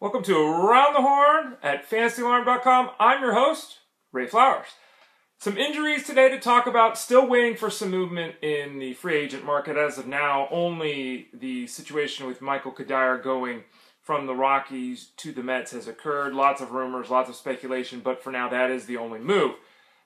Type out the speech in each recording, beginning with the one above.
Welcome to Around the Horn at FantasyAlarm.com. I'm your host, Ray Flowers. Some injuries today to talk about. Still waiting for some movement in the free agent market. As of now, only the situation with Michael Kadire going from the Rockies to the Mets has occurred. Lots of rumors, lots of speculation, but for now that is the only move.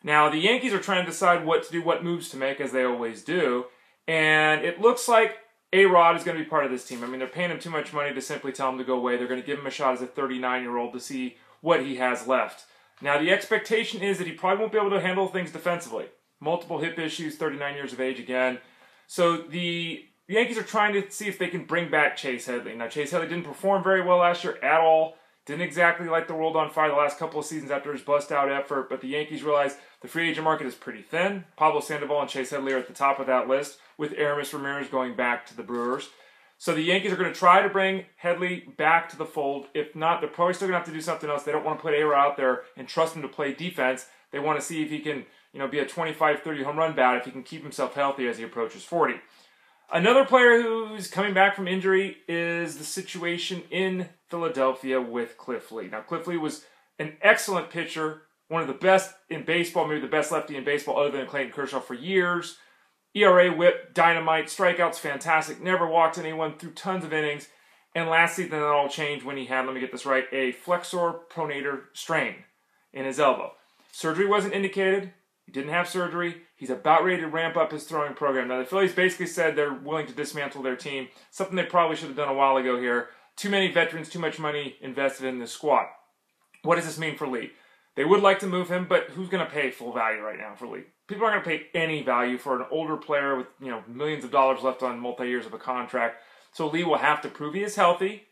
Now, the Yankees are trying to decide what to do, what moves to make, as they always do. And it looks like Abreu is going to be part of this team. I mean, they're paying him too much money to simply tell him to go away. They're going to give him a shot as a 39-year-old to see what he has left. Now, the expectation is that he probably won't be able to handle things defensively. Multiple hip issues, 39 years of age again. So the Yankees are trying to see if they can bring back Chase Headley. Now, Chase Headley didn't perform very well last year at all. Didn't exactly light the world on fire the last couple of seasons after his bust-out effort, but the Yankees realized the free agent market is pretty thin. Pablo Sandoval and Chase Headley are at the top of that list, with Aramis Ramirez going back to the Brewers. So the Yankees are going to try to bring Headley back to the fold. If not, they're probably still going to have to do something else. They don't want to put Abreu out there and trust him to play defense. They want to see if he can, be a 25, 30 home run bat, if he can keep himself healthy as he approaches 40. Another player who's coming back from injury is the situation in Philadelphia with Cliff Lee. Now, Cliff Lee was an excellent pitcher, one of the best in baseball, maybe the best lefty in baseball other than Clayton Kershaw for years. ERA, whip, dynamite, strikeouts, fantastic, never walked anyone, threw tons of innings. And last season, that all changed when he had, let me get this right, a flexor pronator strain in his elbow. Surgery wasn't indicated. He didn't have surgery. He's about ready to ramp up his throwing program. Now, the Phillies basically said they're willing to dismantle their team, something they probably should have done a while ago here. Too many veterans, too much money invested in this squad. What does this mean for Lee? They would like to move him, but who's going to pay full value right now for Lee? People aren't going to pay any value for an older player with millions of dollars left on multi-years of a contract. So Lee will have to prove he is healthy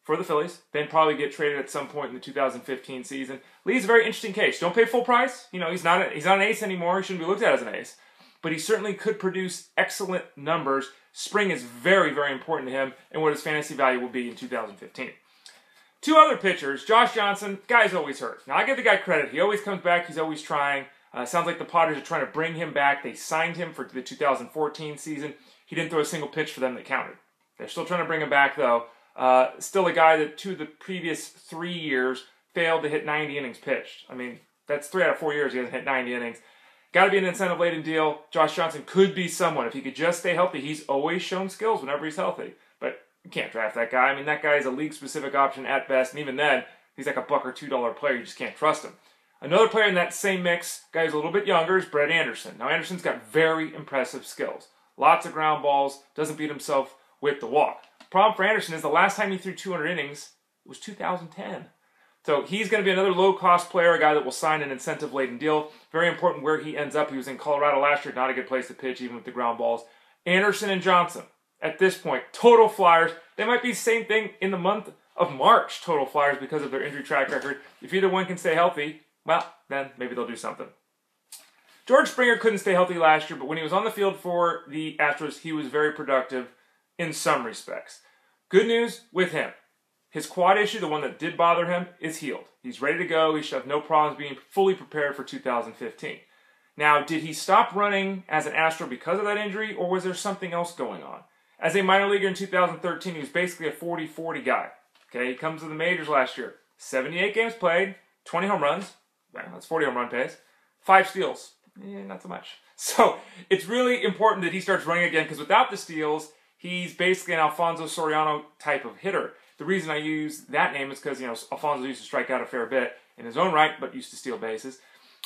for the Phillies, then probably get traded at some point in the 2015 season. Lee's a very interesting case. Don't pay full price. He's not an ace anymore. He shouldn't be looked at as an ace. But he certainly could produce excellent numbers. Spring is very, very important to him and what his fantasy value will be in 2015. Two other pitchers. Josh Johnson, guy's always hurt. Now, I give the guy credit. He always comes back. He's always trying. Sounds like the Padres are trying to bring him back. They signed him for the 2014 season. He didn't throw a single pitch for them that counted. They're still trying to bring him back, though. Still a guy that 2 of the previous 3 years failed to hit 90 innings pitched. I mean, that's 3 out of 4 years he hasn't hit 90 innings. Got to be an incentive-laden deal. Josh Johnson could be someone. If he could just stay healthy, he's always shown skills whenever he's healthy. But you can't draft that guy. I mean, that guy is a league-specific option at best, and even then, he's like a $1 or $2 player. You just can't trust him. Another player in that same mix, guy who's a little bit younger, is Brett Anderson. Now, Anderson's got very impressive skills. Lots of ground balls, doesn't beat himself with the walk. Problem for Anderson is the last time he threw 200 innings was 2010. So he's going to be another low-cost player, a guy that will sign an incentive-laden deal. Very important where he ends up. He was in Colorado last year, not a good place to pitch, even with the ground balls. Anderson and Johnson, at this point, total flyers. They might be the same thing in the month of March, total flyers, because of their injury track record. If either one can stay healthy, well, then maybe they'll do something. George Springer couldn't stay healthy last year, but when he was on the field for the Astros, he was very productive in some respects. Good news with him. His quad issue, the one that did bother him, is healed. He's ready to go. He should have no problems being fully prepared for 2015. Now, did he stop running as an Astro because of that injury, or was there something else going on? As a minor leaguer in 2013, he was basically a 40-40 guy. Okay, he comes to the majors last year. 78 games played, 20 home runs. Well, that's 40 home run pace. 5 steals. Not so much. So, it's really important that he starts running again, because without the steals, he's basically an Alfonso Soriano type of hitter. The reason I use that name is because, Alfonso used to strike out a fair bit in his own right, but used to steal bases,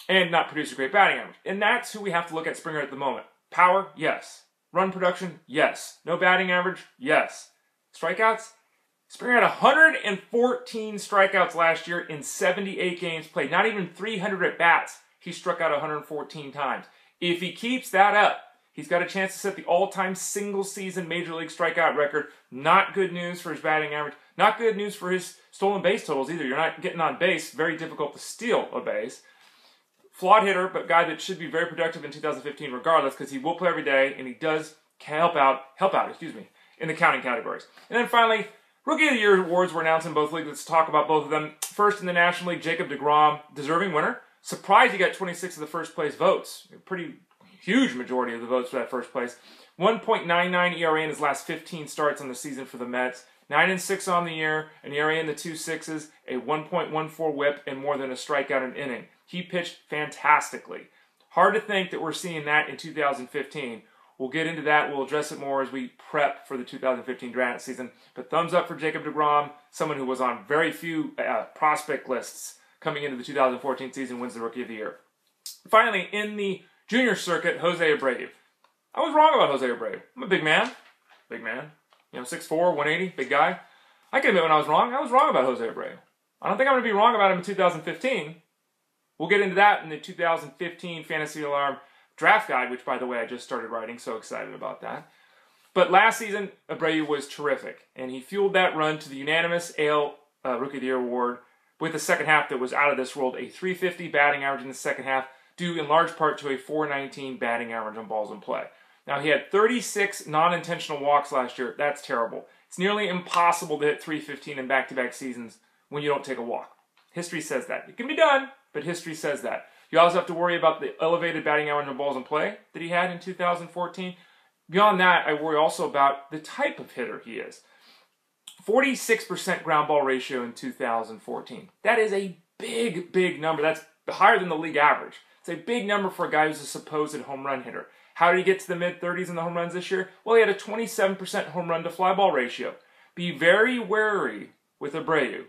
and not produce a great batting average. And that's who we have to look at Springer at the moment. Power? Yes. Run production? Yes. No batting average? Yes. Strikeouts? Springer had 114 strikeouts last year in 78 games played. Not even 300 at-bats. He struck out 114 times. If he keeps that up, he's got a chance to set the all-time single-season Major League strikeout record. Not good news for his batting average. Not good news for his stolen base totals either. You're not getting on base. Very difficult to steal a base. Flawed hitter, but guy that should be very productive in 2015 regardless, because he will play every day, and he does help out, in the counting categories. And then finally, Rookie of the Year awards were announced in both leagues. Let's talk about both of them. First in the National League, Jacob deGrom, deserving winner. Surprised he got 26 of the first place votes. A pretty huge majority of the votes for that first place. 1.99 ERA in his last 15 starts on the season for the Mets. 9-6 on the year, an ERA in the 2.6s, a 1.14 WHIP, and more than a strikeout an inning. He pitched fantastically. Hard to think that we're seeing that in 2015. We'll get into that. We'll address it more as we prep for the 2015 draft season. But thumbs up for Jacob deGrom, someone who was on very few prospect lists coming into the 2014 season, wins the Rookie of the Year. Finally, in the junior circuit, Jose Abreu. I was wrong about Jose Abreu. I'm a big man. Big man. 6'4", 180, big guy. I can admit when I was wrong about Jose Abreu. I don't think I'm going to be wrong about him in 2015. We'll get into that in the 2015 Fantasy Alarm Draft Guide, which, by the way, I just started writing, so excited about that. But last season, Abreu was terrific, and he fueled that run to the unanimous AL Rookie of the Year award with a second half that was out of this world, a 350 batting average in the second half, due in large part to a 419 batting average on balls in play. Now, he had 36 non-intentional walks last year. That's terrible. It's nearly impossible to hit 315 in back-to-back seasons when you don't take a walk. History says that. It can be done, but history says that. You also have to worry about the elevated batting average on balls in play that he had in 2014. Beyond that, I worry also about the type of hitter he is. 46% ground ball ratio in 2014. That is a big, big number. That's higher than the league average. It's a big number for a guy who's a supposed home run hitter. How did he get to the mid-30s in the home runs this year? Well, he had a 27% home run to fly ball ratio. Be very wary with Abreu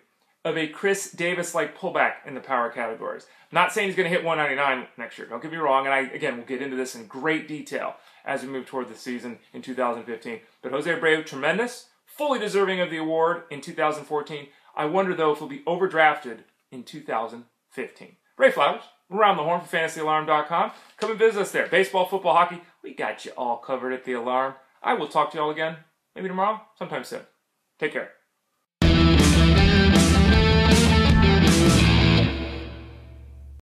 of a Chris Davis-like pullback in the power categories. I'm not saying he's going to hit 199 next year. Don't get me wrong. And again, we'll get into this in great detail as we move toward the season in 2015. But Jose Abreu, tremendous, fully deserving of the award in 2014. I wonder, though, if he'll be overdrafted in 2015. Ray Flowers, Around the Horn for FantasyAlarm.com. Come and visit us there. Baseball, football, hockey, we got you all covered at the Alarm. I will talk to you all again, maybe tomorrow, sometime soon. Take care.